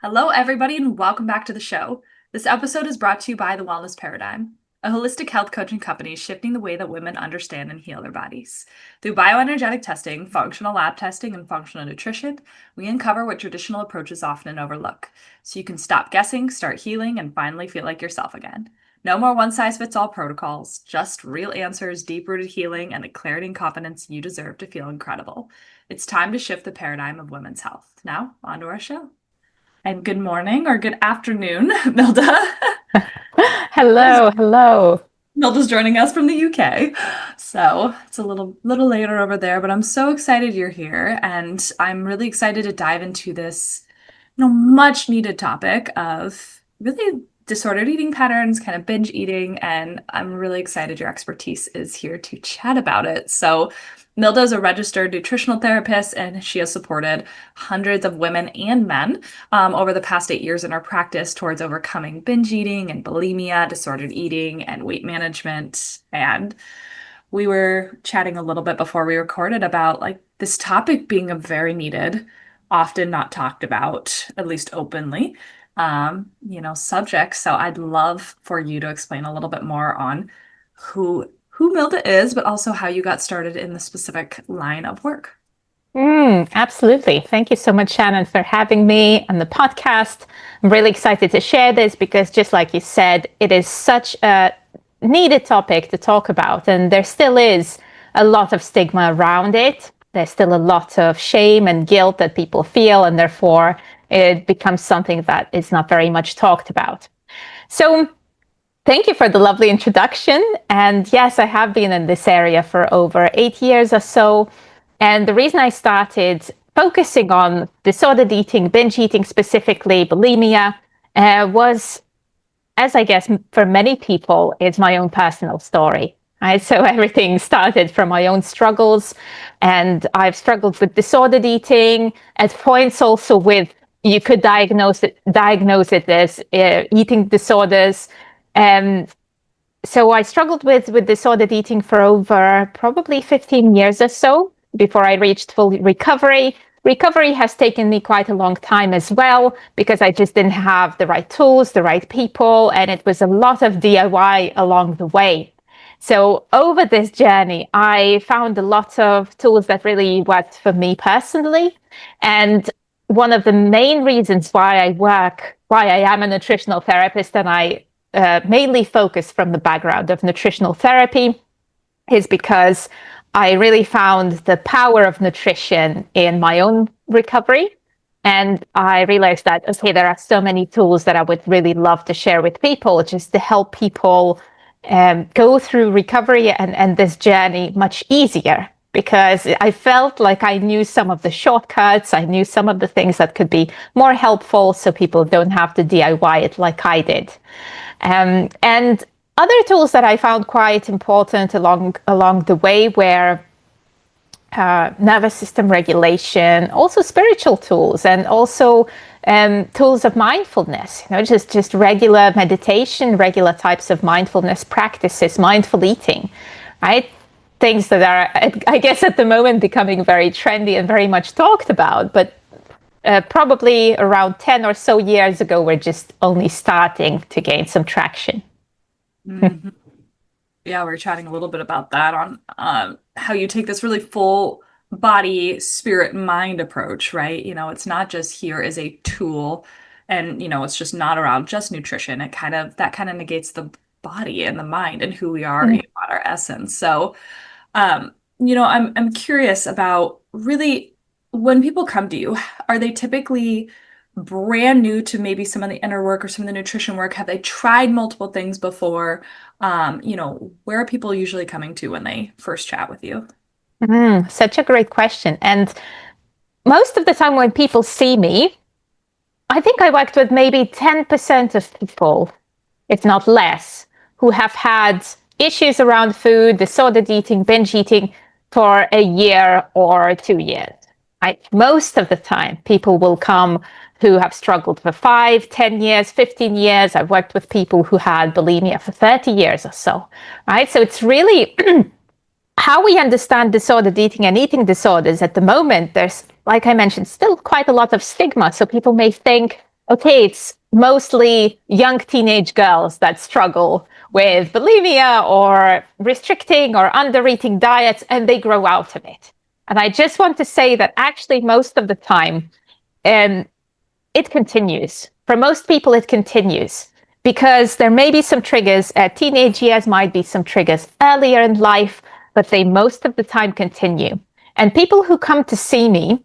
Hello, everybody, and welcome back to the show. This episode is brought to you by The Wellness Paradigm, a holistic health coaching company shifting the way that women understand and heal their bodies. Through bioenergetic testing, functional lab testing, and functional nutrition, we uncover what traditional approaches often overlook, so you can stop guessing, start healing, and finally feel like yourself again. No more one-size-fits-all protocols, just real answers, deep-rooted healing, and the clarity and confidence you deserve to feel incredible. It's time to shift the paradigm of women's health. Now, on to our show. And good morning or good afternoon, Milda. Milda's, Hello, hello. Milda's joining us from the UK. So it's a little later over there, but I'm so excited you're here. And I'm really excited to dive into this, much needed topic of really disordered eating patterns, kind of binge eating. And I'm really excited your expertise is here to chat about it. So Milda is a registered nutritional therapist, and she has supported hundreds of women and men over the past 8 years in our practice towards overcoming binge eating and bulimia, disordered eating, and weight management. And we were chatting a little bit before we recorded about like this topic being a very needed, often not talked about, at least openly, subject. So I'd love for you to explain a little bit more on who Milda is, but also how you got started in the specific line of work. Absolutely. Thank you so much, Shannon, for having me on the podcast. I'm really excited to share this because, just like you said, it is such a needed topic to talk about. And there still is a lot of stigma around it. There's still a lot of shame and guilt that people feel, and therefore it becomes something that is not very much talked about. So, thank you for the lovely introduction. And yes, I have been in this area for over 8 years or so. And the reason I started focusing on disordered eating, binge eating specifically, bulimia, was, as I guess for many people, it's my own personal story. Right? So everything started from my own struggles. And I've struggled with disordered eating, at points also with, you could diagnose it as eating disorders. So I struggled with disordered eating for over probably 15 years or so before I reached full recovery. Recovery has taken me quite a long time as well because I just didn't have the right tools, the right people, and it was a lot of DIY along the way. So over this journey, I found a lot of tools that really worked for me personally. And one of the main reasons why I am a nutritional therapist, and I mainly focus from the background of nutritional therapy, is because I really found the power of nutrition in my own recovery. And I realized that, okay, there are so many tools that I would really love to share with people just to help people go through recovery and this journey much easier. Because I felt like I knew some of the shortcuts, I knew some of the things that could be more helpful so people don't have to DIY it like I did. And other tools that I found quite important along the way were nervous system regulation, also spiritual tools, and also tools of mindfulness. Just regular meditation, regular types of mindfulness practices, mindful eating, right? Things that are, I guess, at the moment becoming very trendy and very much talked about, but probably around 10 or so years ago, we're just only starting to gain some traction. Mhm. Yeah, we were chatting a little bit about that on how you take this really full body, spirit, mind approach, right? It's not just here as a tool and, it's just not around just nutrition. That kind of negates the body and the mind and who we are, Mhm. at our essence. So, I'm curious about really when people come to you, are they typically brand new to maybe some of the inner work or some of the nutrition work? Have they tried multiple things before? Where are people usually coming to when they first chat with you? Such a great question. And most of the time when people see me, I think I worked with maybe 10% of people, if not less, who have had issues around food, disordered eating, binge eating for a year or 2 years. Most of the time, people will come who have struggled for 5, 10 years, 15 years. I've worked with people who had bulimia for 30 years or so, right? So it's really how we understand disordered eating and eating disorders at the moment. There's, like I mentioned, still quite a lot of stigma. So people may think okay, it's mostly young teenage girls that struggle with bulimia or restricting or under eating diets, and they grow out of it. And I just want to say that actually, most of the time, um, it continues. For most people, it continues because there may be some triggers. Teenage years might be some triggers earlier in life, but they most of the time continue. And people who come to see me,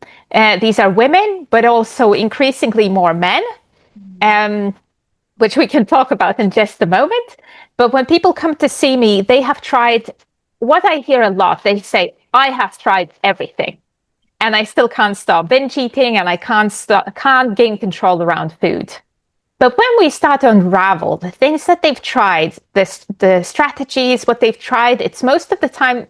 these are women, but also increasingly more men, um, which we can talk about in just a moment. But when people come to see me, they have tried what I hear a lot. They say, I have tried everything and I still can't stop binge eating and I can't gain control around food. But when we start to unravel the things that they've tried, the strategies, what they've tried, it's most of the time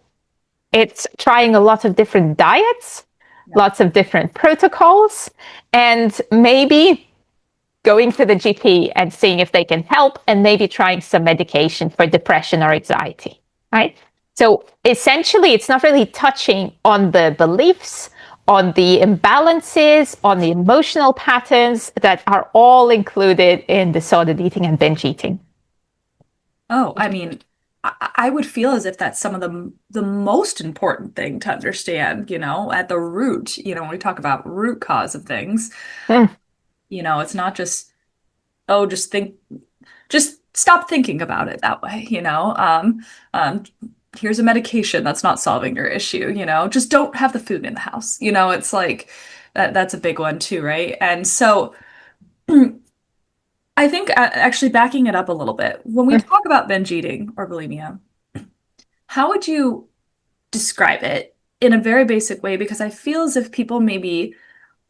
it's trying a lot of different diets, Yeah. lots of different protocols, and maybe going to the GP and seeing if they can help, and maybe trying some medication for depression or anxiety, right? So essentially, it's not really touching on the beliefs, on the imbalances, on the emotional patterns that are all included in disordered eating and binge eating. Oh, I mean, I would feel as if that's some of the most important thing to understand, at the root, when we talk about root cause of things, Mm, it's not just, oh, just stop thinking about it that way, um, here's a medication that's not solving your issue, just don't have the food in the house. It's like that's a big one too, right? And so I think actually backing it up a little bit, when we mm, talk about binge eating or bulimia, how would you describe it in a very basic way? Because I feel as if people maybe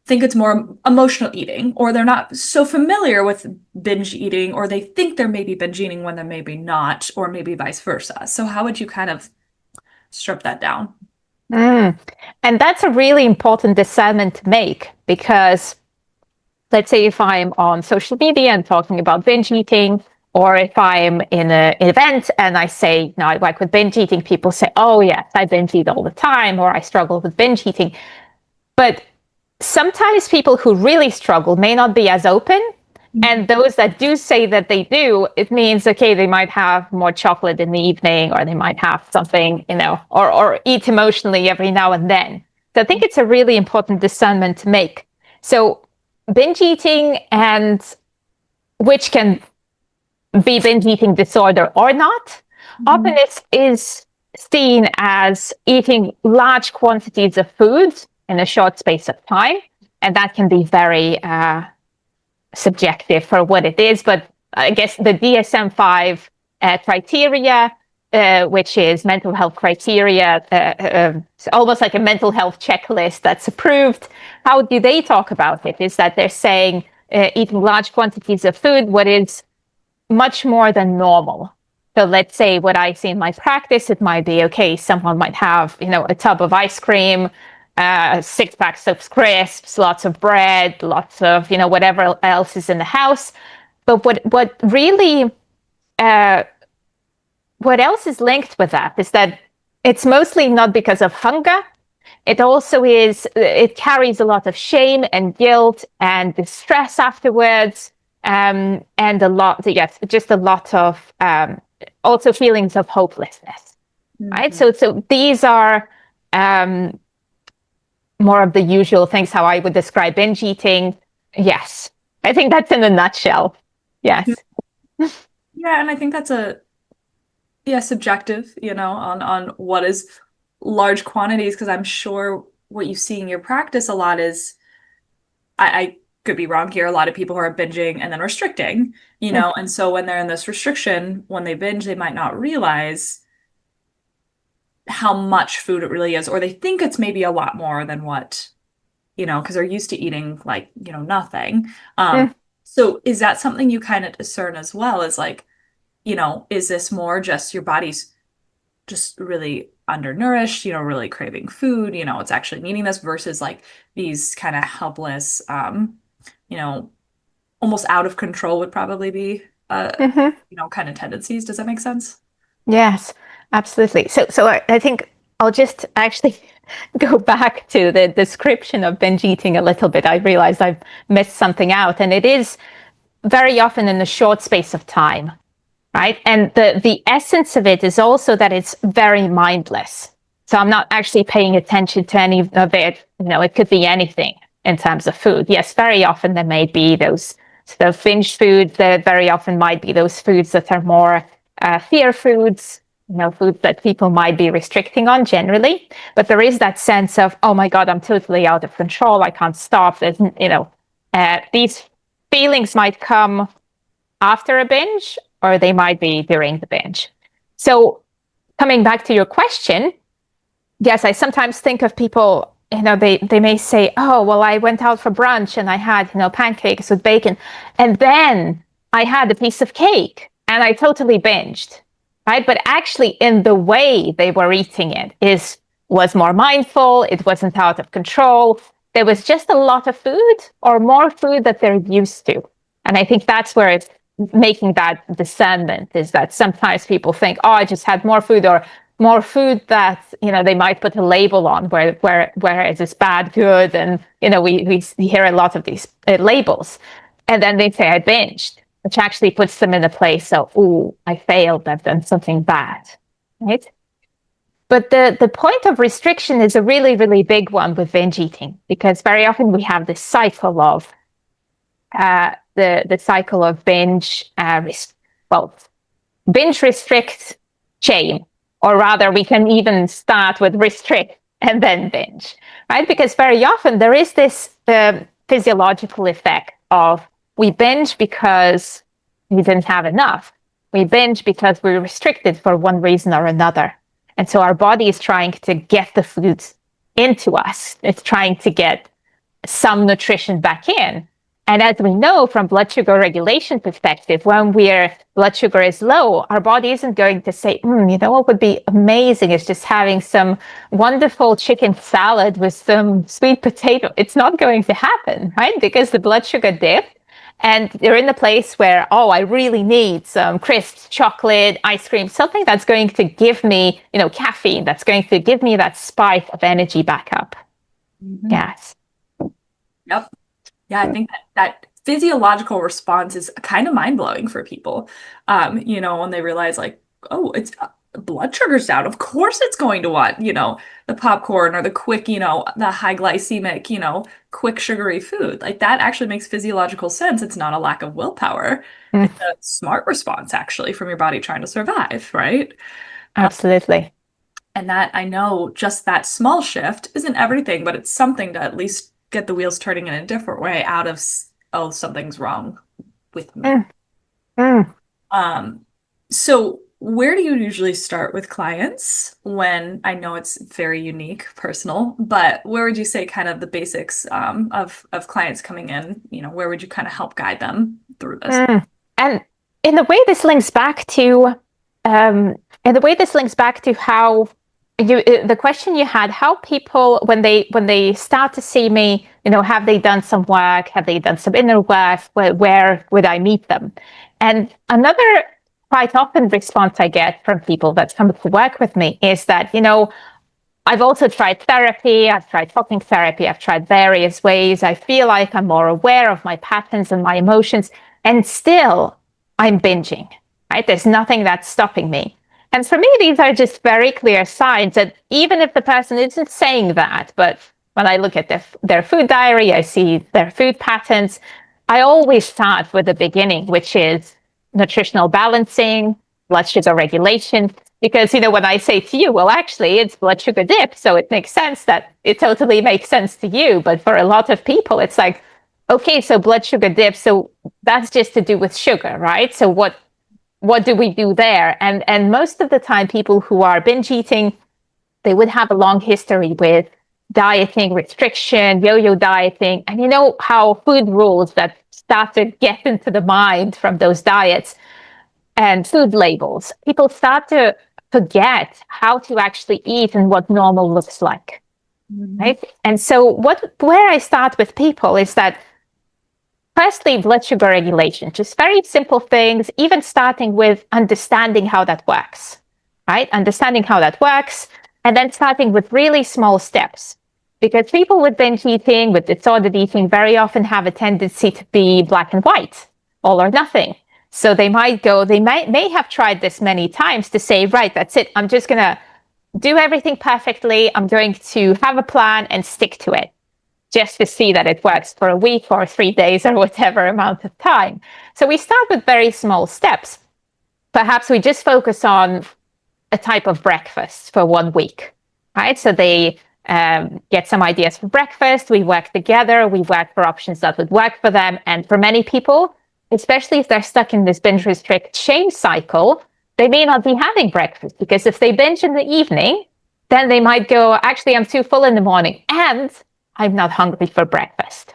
think it's more emotional eating, or they're not so familiar with binge eating, or they think they're maybe binge eating when they're maybe not, or maybe vice versa. So, how would you kind of strip that down? mm. And that's a really important discernment to make because let's say if I'm on social media and talking about binge eating, or if I'm in an event and I say, no, I work with binge eating, people say, oh, yes, I binge eat all the time, or I struggle with binge eating. But sometimes people who really struggle may not be as open. Mhm. And those that do say that they do, it means, okay, they might have more chocolate in the evening, or they might have something, or eat emotionally every now and then. So I think it's a really important discernment to make. So binge eating, and which can be binge eating disorder or not, often Mhm. is seen as eating large quantities of food in a short space of time. And that can be very subjective for what it is. But I guess the DSM-5 criteria, which is mental health criteria, it's almost like a mental health checklist that's approved. How do they talk about it? Is that they're saying eating large quantities of food, what is much more than normal. So let's say what I see in my practice, it might be, okay, someone might have, a tub of ice cream, 6 packs of crisps, lots of bread, lots of, whatever else is in the house. But what really, uh, what else is linked with that is that it's mostly not because of hunger. It also it carries a lot of shame and guilt and distress afterwards. And a lot, yes, just a lot of also feelings of hopelessness, right? Mhm. So these are um, more of the usual things, how I would describe binge eating. Yes, I think that's in a nutshell. Yes. Yeah, and I think that's yeah, subjective, on what is large quantities, because I'm sure what you see in your practice a lot is I could be wrong here. A lot of people who are binging and then restricting, and so when they're in this restriction, when they binge, they might not realize how much food it really is, or they think it's maybe a lot more than what, because they're used to eating like, nothing. Mm-hmm. So is that something you kind of discern as well as like, is this more just your body's just really undernourished, really craving food, it's actually needing this versus like these kind of helpless, you know, almost out of control would probably be, Mm-hmm. kind of tendencies. Does that make sense? Yes, absolutely. So I think I'll just actually go back to the description of binge eating a little bit, I realized I've missed something out. And it is very often in a short space of time, right? And the essence of it is also that it's very mindless. So I'm not actually paying attention to any of it. It could be anything in terms of food. Yes, very often there may be those sort of binge foods. There very often might be those foods that are more fear foods, foods that people might be restricting on generally. But there is that sense of, oh my God, I'm totally out of control. I can't stop. These feelings might come after a binge, or they might be during the binge. So coming back to your question, yes, I sometimes think of people, they may say, oh, well, I went out for brunch and I had, pancakes with bacon. And then I had a piece of cake and I totally binged, right? But actually in the way they were eating it was more mindful. It wasn't out of control. There was just a lot of food or more food that they're used to. And I think that's where it's making that discernment, is that sometimes people think, oh, I just had more food, or more food that, they might put a label on where it's bad, good. And, we hear a lot of these labels. And then they say I binged, which actually puts them in a place of, oh, I failed. I've done something bad, right? But the point of restriction is a really, really big one with binge eating, because very often we have this cycle of the cycle of binge restrict shame, or rather we can even start with restrict and then binge, right? Because very often there is this physiological effect of, we binge because we didn't have enough. We binge because we were restricted for one reason or another. And so our body is trying to get the food into us. It's trying to get some nutrition back in. And as we know from blood sugar regulation perspective, when blood sugar is low, our body isn't going to say, what would be amazing is just having some wonderful chicken salad with some sweet potato. It's not going to happen, right? Because the blood sugar dipped. And they're in the place where, oh, I really need some crisps, chocolate, ice cream, something that's going to give me, caffeine, that's going to give me that spike of energy back up. Mm-hmm. Yes. Yep. Yeah, I think that physiological response is kind of mind-blowing for people. When they realize, like, oh, it's blood sugar's down. Of course it's going to want, the popcorn or the quick, the high glycemic, quick sugary food. Like, that actually makes physiological sense. It's not a lack of willpower. It's a smart response, actually, from your body trying to survive, right? Absolutely. And that, I know, just that small shift isn't everything, but it's something to at least get the wheels turning in a different way out of, oh, something's wrong with me. So where do you usually start with clients when, I know it's very unique, personal, but where would you say kind of the basics of clients coming in, where would you kind of help guide them through this? And in the way this links back to how the question you had, how people, when they start to see me, have they done some work? Have they done some inner work? Where would I meet them? And another quite often response I get from people that come to work with me is that, I've also tried therapy. I've tried talking therapy. I've tried various ways. I feel like I'm more aware of my patterns and my emotions, and still I'm binging, right? There's nothing that's stopping me. And for me, these are just very clear signs that even if the person isn't saying that, but when I look at their food diary, I see their food patterns, I always start with the beginning, which is nutritional balancing, blood sugar regulation. Because, when I say to you, well, actually, it's blood sugar dip, so it makes sense that it totally makes sense to you. But for a lot of people, it's like, okay, so blood sugar dip, so that's just to do with sugar, right? So what do we do there? And most of the time, people who are binge eating, they would have a long history with dieting, restriction, yo-yo dieting. And you know how food rules that start to get into the mind from those diets and food labels, people start to forget how to actually eat and what normal looks like, right? And so where I start with people is that, firstly, blood sugar regulation, just very simple things, even starting with understanding how that works, right? Understanding how that works. And then starting with really small steps. Because people with binge eating, with disordered eating, very often have a tendency to be black and white, all or nothing. So they may have tried this many times to say, right, that's it. I'm just going to do everything perfectly. I'm going to have a plan and stick to it just to see that it works for a week or 3 days or whatever amount of time. So we start with very small steps. Perhaps we just focus on a type of breakfast for 1 week, right? So they get some ideas for breakfast. We work together. We work for options that would work for them. And for many people, especially if they're stuck in this binge restrict shame cycle, they may not be having breakfast because if they binge in the evening, then they might go, actually, I'm too full in the morning and I'm not hungry for breakfast.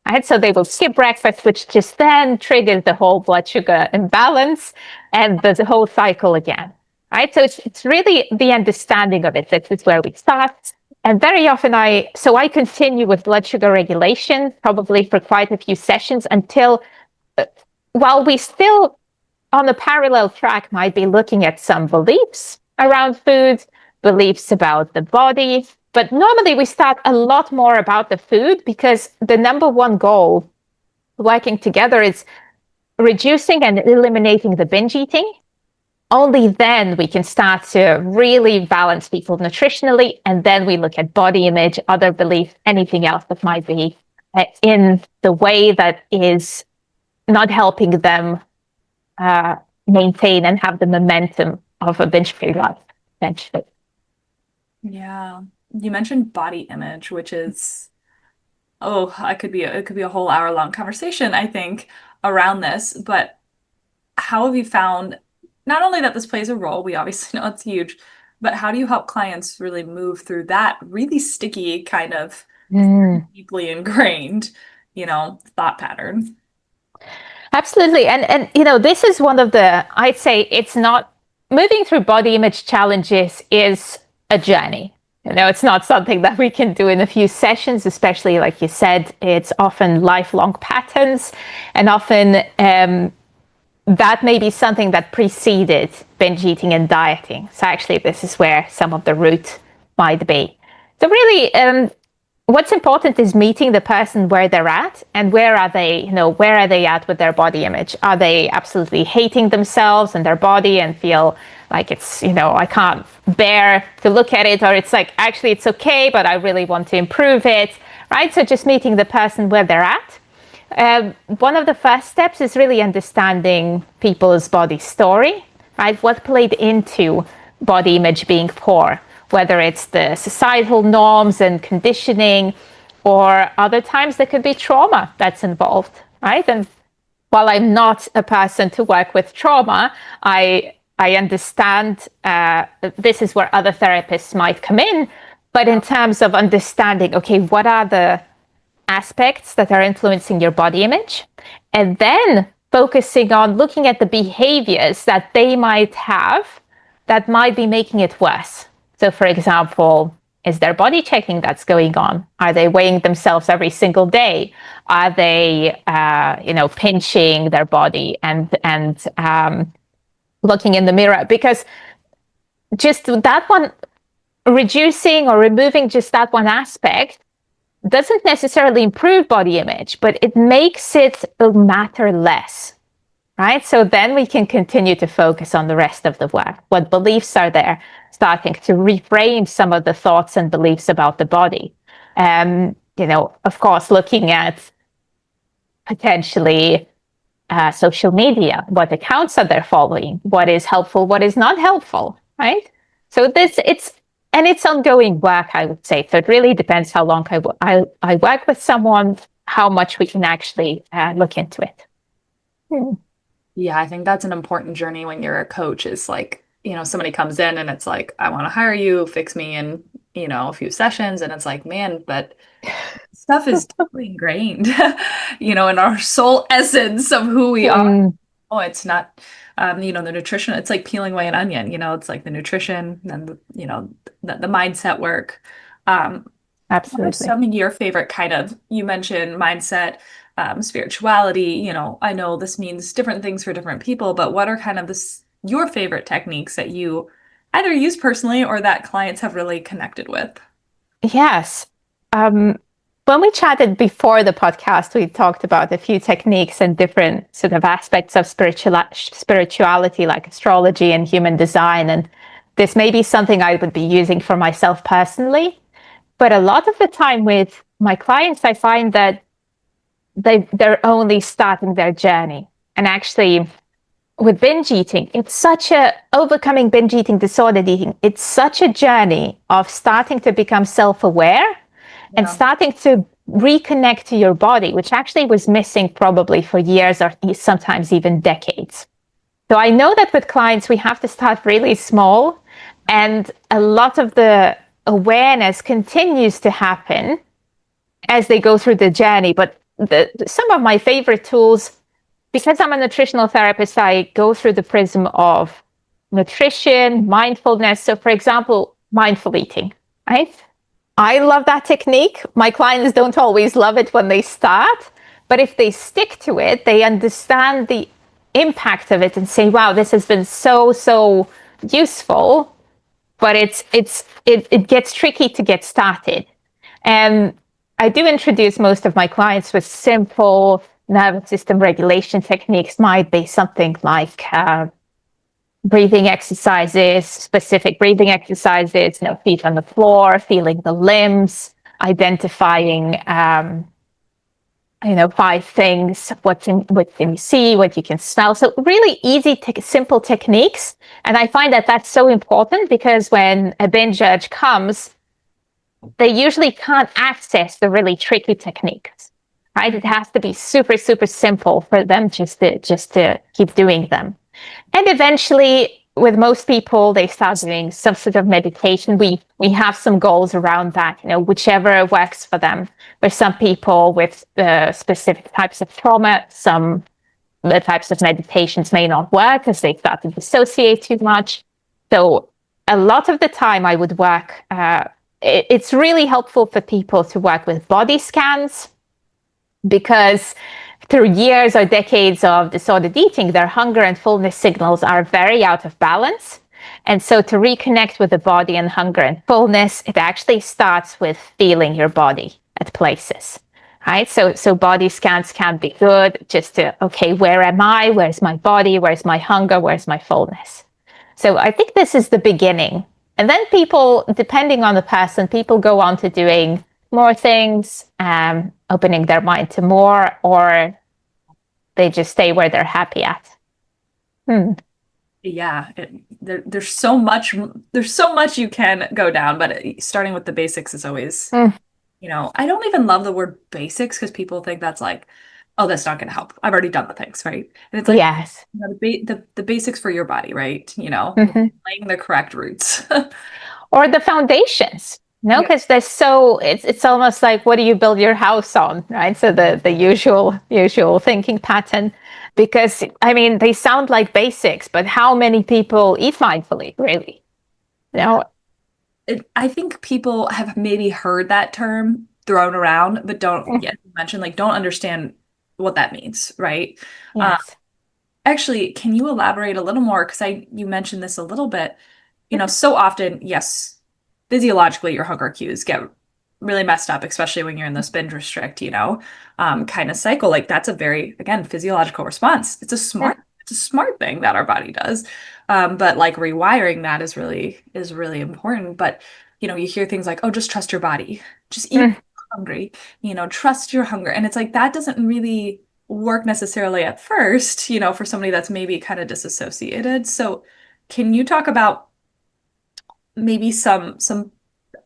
Right? So they will skip breakfast, which just then triggers the whole blood sugar imbalance and the whole cycle again. Right? So it's really the understanding of it. This is where we start. And very often I continue with blood sugar regulation, probably for quite a few sessions until, while we still on the parallel track might be looking at some beliefs around food, beliefs about the body. But normally we start a lot more about the food because the number one goal working together is reducing and eliminating the binge eating. Only then we can start to really balance people nutritionally. And then we look at body image, other beliefs, anything else that might be in the way that is not helping them maintain and have the momentum of a binge-free life, eventually. Yeah. You mentioned body image, which is, oh, it could be a whole hour long conversation, I think, around this. But how have you found not only that this plays a role, we obviously know it's huge, but how do you help clients really move through that really sticky kind of deeply ingrained, thought pattern? Absolutely. And this is one of the, I'd say it's not, moving through body image challenges is a journey. It's not something that we can do in a few sessions, especially like you said, it's often lifelong patterns and often that may be something that preceded binge eating and dieting. So actually, this is where some of the root might be. So really, what's important is meeting the person where they're at and where are they at with their body image? Are they absolutely hating themselves and their body and feel like it's, I can't bear to look at it, or it's like, actually, it's okay, but I really want to improve it, right? So just meeting the person where they're at. One of the first steps is really understanding people's body story, right? What played into body image being poor, whether it's the societal norms and conditioning, or other times there could be trauma that's involved, right? And while I'm not a person to work with trauma, I understand this is where other therapists might come in. But in terms of understanding, okay, what are the aspects that are influencing your body image, and then focusing on looking at the behaviors that they might have that might be making it worse. So, for example, is there body checking that's going on? Are they weighing themselves every single day? Are they, pinching their body and looking in the mirror? Because just that one, reducing or removing just that one aspect doesn't necessarily improve body image, but it makes it matter less, right? So then we can continue to focus on the rest of the work. What beliefs are there? Starting to reframe some of the thoughts and beliefs about the body. Of course, looking at potentially social media, what accounts are they following? What is helpful? What is not helpful, right? So it's ongoing work, I would say. So it really depends how long I work with someone, how much we can actually look into it. Yeah, I think that's an important journey when you're a coach is like, somebody comes in and it's like, I want to hire you, fix me in, a few sessions. And it's like, man, but stuff is deeply ingrained, in our soul essence of who we are. Mm, Oh, it's not, the nutrition, it's like peeling away an onion, it's like the nutrition and the mindset work. What are absolutely. some of your favorite you mentioned mindset, spirituality, I know this means different things for different people, but what are kind of your favorite techniques that you either used personally or that clients have really connected with. Yes. Um, when we chatted before the podcast, we talked about a few techniques and different sort of aspects of spirituality, like astrology and human design. And this may be something I would be using for myself personally. But a lot of the time with my clients, I find that they're only starting their journey. And actually, with binge eating, it's such a overcoming binge eating, disordered eating. It's such a journey of starting to become self-aware and Yeah. starting to reconnect to your body, which actually was missing probably for years or sometimes even decades. So I know that with clients, we have to start really small, and a lot of the awareness continues to happen as they go through the journey. But some of my favorite tools, because I'm a nutritional therapist, I go through the prism of nutrition, mindfulness. So, for example, mindful eating, right? I love that technique. My clients don't always love it when they start, but if they stick to it, they understand the impact of it and say, wow, this has been so useful, but it gets tricky to get started. And I do introduce most of my clients with simple nervous system regulation techniques. Might be something like breathing exercises, specific breathing exercises, feet on the floor, feeling the limbs, identifying, 5 things, what can you see, what you can smell. So really easy, simple techniques. And I find that that's so important because when a binge urge comes, they usually can't access the really tricky techniques, right? It has to be super simple for them just to keep doing them. And eventually, with most people, they start doing some sort of meditation. We have some goals around that, whichever works for them. For some people with specific types of trauma, some the types of meditations may not work as they start to dissociate too much. So a lot of the time I would work, it's really helpful for people to work with body scans because through years or decades of disordered eating, their hunger and fullness signals are very out of balance. And so to reconnect with the body and hunger and fullness, it actually starts with feeling your body at places, right? So body scans can be good just to, okay, where am I? Where's my body? Where's my hunger? Where's my fullness? So I think this is the beginning. And then people, depending on the person, people go on to doing more things, opening their mind to more, or they just stay where they're happy at. Hmm. Yeah, there's so much you can go down, but starting with the basics is always, Mm. I don't even love the word basics because people think that's like, oh, that's not going to help. I've already done the things, right? And it's like Yes. the basics for your body, right? Mhm. Laying the correct roots. Or the foundations, Yeah. because there's it's almost like what do you build your house on, right? So the usual thinking pattern, because I mean they sound like basics, but how many people eat mindfully, really? You know? I think people have maybe heard that term thrown around, but don't Mm. yet mention, like, don't understand what that means, right? Uh, Yes. Actually, can you elaborate a little more? Because you mentioned this a little bit. So often, yes, physiologically, your hunger cues get really messed up, especially when you're in this binge restrict, kind of cycle. Like that's a very, again, physiological response. It's a smart thing that our body does. But like rewiring that is really important. But you hear things like, oh, just trust your body, just eat Mm. hungry, trust your hunger. And it's like that doesn't really work necessarily at first, for somebody that's maybe kind of disassociated. So can you talk about maybe some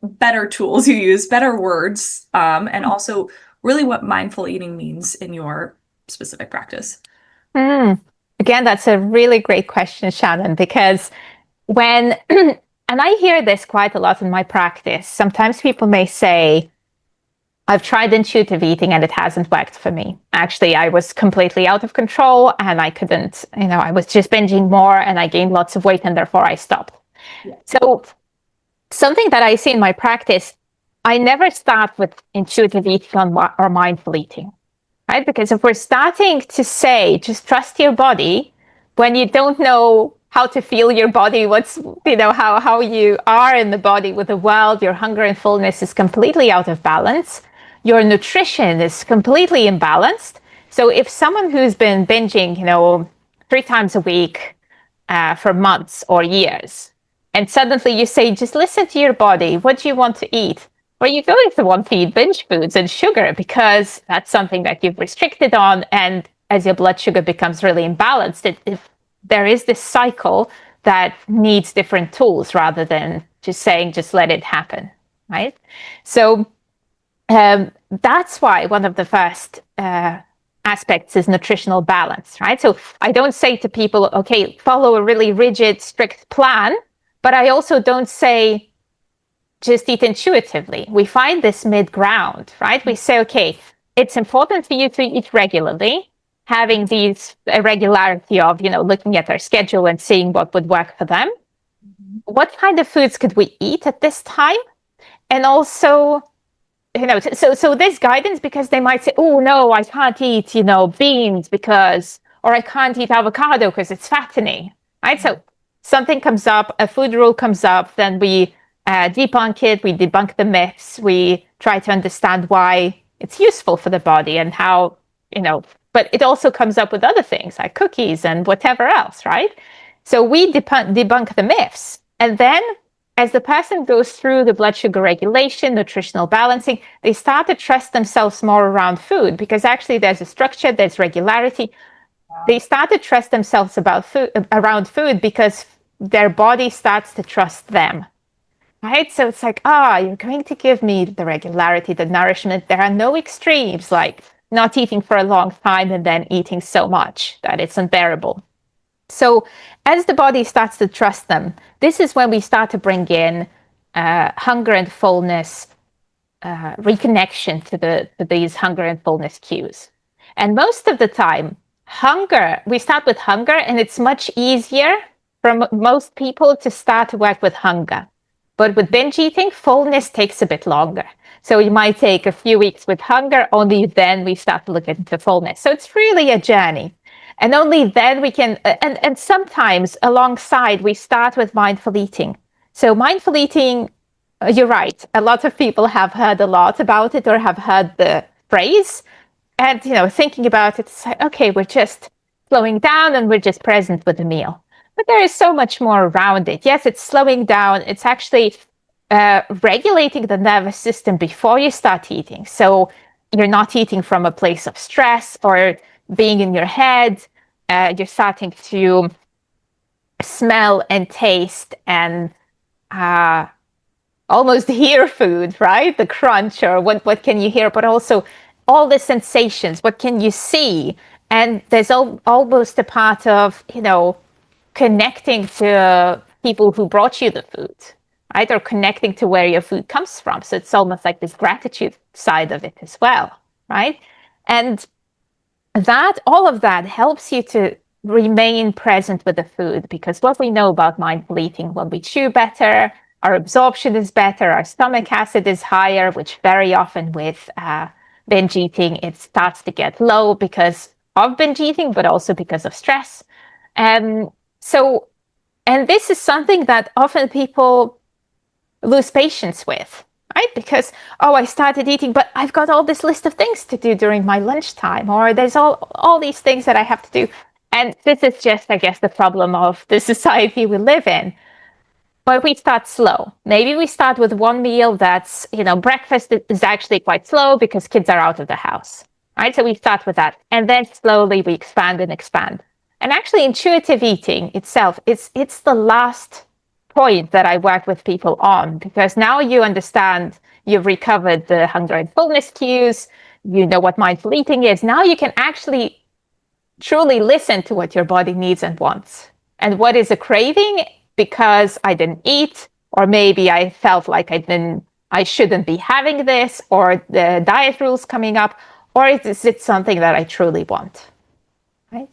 better tools you use, better words, and also really what mindful eating means in your specific practice? Mm. Again, that's a really great question, Shannon, because when, and I hear this quite a lot in my practice, sometimes people may say, I've tried intuitive eating and it hasn't worked for me. Actually, I was completely out of control and I couldn't, I was just binging more and I gained lots of weight and therefore I stopped. Yeah. So, something that I see in my practice, I never start with intuitive eating or mindful eating, right? Because if we're starting to say, just trust your body when you don't know how to feel your body, what's, how you are in the body with the world. Your hunger and fullness is completely out of balance. Your nutrition is completely imbalanced. So if someone who's been binging, 3 times a week for months or years, and suddenly you say, just listen to your body, what do you want to eat? Well, you're going to want to eat binge foods and sugar because that's something that you've restricted on. And as your blood sugar becomes really imbalanced, there is this cycle that needs different tools rather than just saying, just let it happen, right? So that's why one of the first aspects is nutritional balance, right? So I don't say to people, okay, follow a really rigid, strict plan, but I also don't say just eat intuitively. We find this mid ground, right? We say, okay, it's important for you to eat regularly, having these regularity of, looking at our schedule and seeing what would work for them. What kind of foods could we eat at this time? And also, so this guidance, because they might say, oh no, I can't eat, beans because, or I can't eat avocado because it's fattening, right? So something comes up, a food rule comes up, then we debunk it, we debunk the myths, we try to understand why it's useful for the body and how, but it also comes up with other things like cookies and whatever else, right? So we debunk the myths. And then as the person goes through the blood sugar regulation, nutritional balancing, they start to trust themselves more around food because actually there's a structure, there's regularity. They start to trust themselves around food because their body starts to trust them. Right? So it's like, you're going to give me the regularity, the nourishment. There are no extremes, like not eating for a long time and then eating so much that it's unbearable. So as the body starts to trust them, this is when we start to bring in hunger and fullness, reconnection to these hunger and fullness cues. And most of the time, we start with hunger, and it's much easier for most people to start to work with hunger. But with binge eating, fullness takes a bit longer. So you might take a few weeks with hunger, only then we start to look into fullness. So it's really a journey. And only then we can, and sometimes alongside, we start with mindful eating. So mindful eating, you're right. A lot of people have heard a lot about it or have heard the phrase. And, thinking about it, it's like, okay, we're just slowing down and we're just present with the meal. But there is so much more around it. Yes, it's slowing down. It's actually regulating the nervous system before you start eating. So you're not eating from a place of stress or being in your head. You're starting to smell and taste and almost hear food, right? The crunch or what can you hear, but also all the sensations. What can you see? And there's almost a part of, connecting to people who brought you the food, right? Or connecting to where your food comes from. So it's almost like this gratitude side of it as well, right? And all of that helps you to remain present with the food, because what we know about mindful eating, when we chew better, our absorption is better, our stomach acid is higher, which very often with binge eating, it starts to get low because of binge eating, but also because of stress. And this is something that often people lose patience with, right? Because, I started eating, but I've got all this list of things to do during my lunchtime, or there's all these things that I have to do. And this is just, I guess, the problem of the society we live in. But we start slow. Maybe we start with one meal that's, breakfast is actually quite slow because kids are out of the house, right? So we start with that. And then slowly we expand and expand. And actually intuitive eating itself, it's the last point that I work with people on, because now you understand, you've recovered the hunger and fullness cues, you know what mindful eating is. Now you can actually truly listen to what your body needs and wants. And what is a craving? Because I didn't eat, or maybe I felt like I shouldn't be having this, or the diet rules coming up, or is it something that I truly want? Right?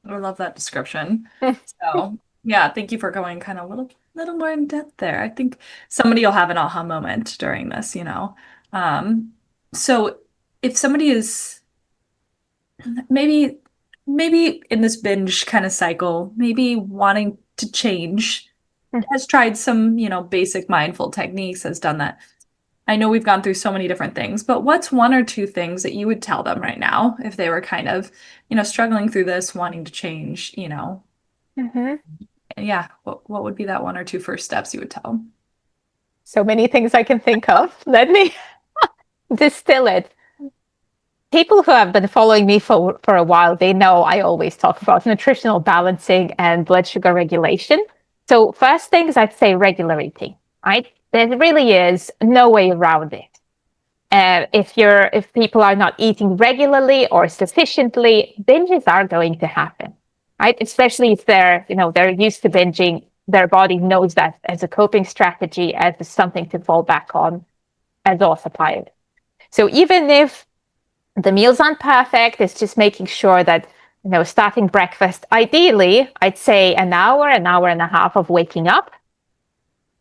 I love that description. So, yeah, thank you for going kind of a little more in depth there. I think somebody will have an aha moment during this. Um, so if somebody is maybe in this binge kind of cycle, maybe wanting to change, has tried some, basic mindful techniques, has done that. I know we've gone through so many different things, but what's one or two things that you would tell them right now if they were kind of, struggling through this, wanting to change, Mhm. yeah, what would be that one or two first steps you would tell them? So many things I can think of. Let me distill it. People who have been following me for a while, they know I always talk about nutritional balancing and blood sugar regulation. So first things I'd say regular eating, right? There really is no way around it. If people are not eating regularly or sufficiently, binges are going to happen, right? Especially if they're used to binging, their body knows that as a coping strategy, as something to fall back on as autopilot. So even if the meals aren't perfect, it's just making sure that starting breakfast, ideally, I'd say an hour and a half of waking up,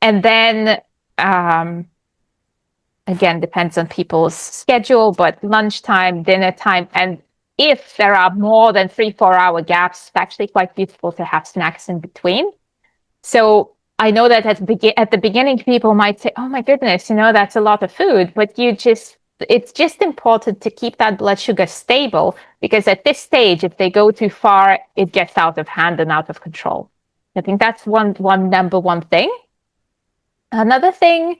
and then um, again, depends on people's schedule, but lunchtime, dinner time, and if there are more than 3 4 hour gaps, it's actually quite beautiful to have snacks in between. So I know that at the beginning, people might say, "Oh my goodness, that's a lot of food," but it's just important to keep that blood sugar stable because at this stage, if they go too far, it gets out of hand and out of control. I think that's one number one thing. Another thing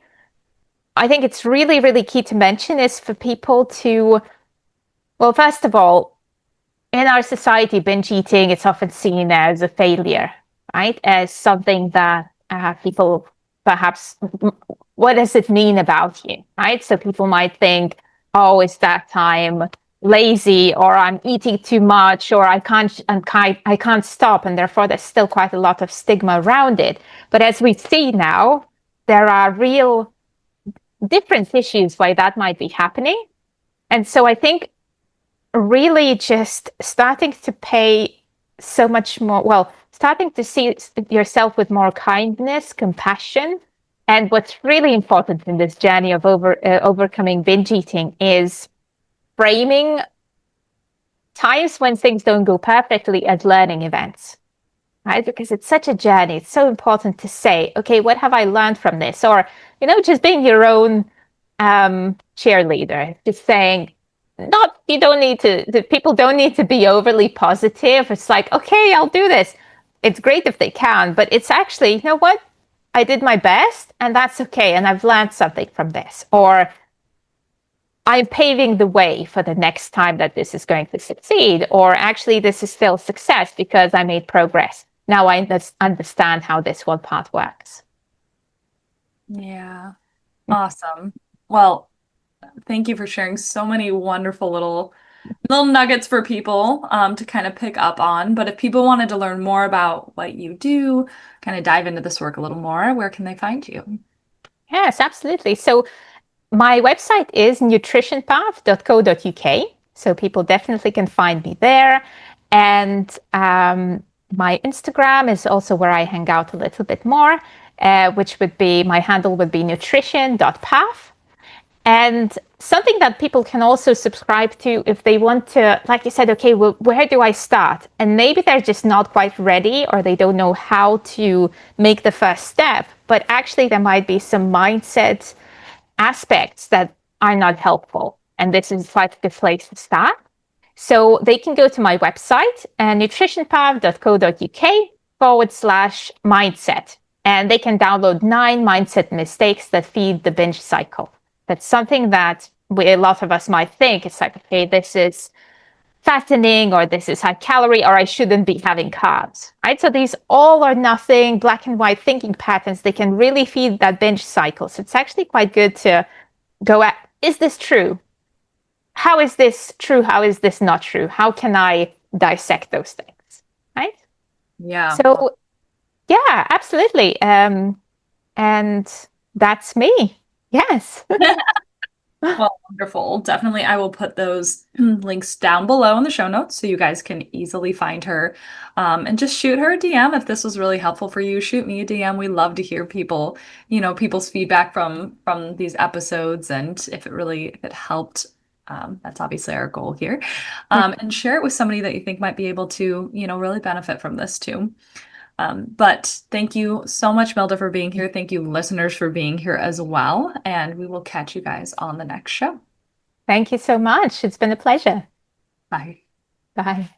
I think it's really, really key to mention is for people to, well, first of all, in our society, binge eating, it's often seen as a failure, right? As something that people perhaps, what does it mean about you, right? So people might think, oh, it's that I'm lazy or I'm eating too much or I can't stop. And therefore, there's still quite a lot of stigma around it. But as we see now, there are real different issues why that might be happening. And so I think really just starting to pay so much more, well, starting to see yourself with more kindness, compassion. And what's really important in this journey of overcoming binge eating is framing times when things don't go perfectly as learning events, right? Because it's such a journey. It's so important to say, okay, what have I learned from this? Or, just being your own cheerleader, just saying, not, you don't need to, the people don't need to be overly positive. It's like, okay, I'll do this. It's great if they can, but it's actually, you know what? I did my best and that's okay. And I've learned something from this. Or I'm paving the way for the next time that this is going to succeed. Or actually, this is still success because I made progress. Now I understand how this one path works. Yeah. Awesome. Well, thank you for sharing so many wonderful little nuggets for people to kind of pick up on. But if people wanted to learn more about what you do, kind of dive into this work a little more, where can they find you? Yes, absolutely. So my website is nutritionpath.co.uk. So people definitely can find me there. And my Instagram is also where I hang out a little bit more, which would be my handle would be nutrition.path. And something that people can also subscribe to if they want to, like you said, okay, well, where do I start? And maybe they're just not quite ready or they don't know how to make the first step. But actually, there might be some mindset aspects that are not helpful. And this is quite a good place to start. So they can go to my website, nutritionpath.co.uk/mindset. And they can download 9 mindset mistakes that feed the binge cycle. That's something that a lot of us might think it's like, okay, this is fattening or this is high calorie or I shouldn't be having carbs, right? So these all or nothing black and white thinking patterns, they can really feed that binge cycle. So it's actually quite good to go at, is this true? How is this true? How is this not true? How can I dissect those things, right? Yeah. So yeah, absolutely. And that's me. Yes. Well, wonderful. Definitely, I will put those links down below in the show notes so you guys can easily find her. And just shoot her a DM if this was really helpful for you. Shoot me a DM. We love to hear people's feedback from these episodes, and if it helped, that's obviously our goal here. And share it with somebody that you think might be able to, really benefit from this too. But thank you so much, Milda, for being here. Thank you, listeners, for being here as well. And we will catch you guys on the next show. Thank you so much. It's been a pleasure. Bye. Bye.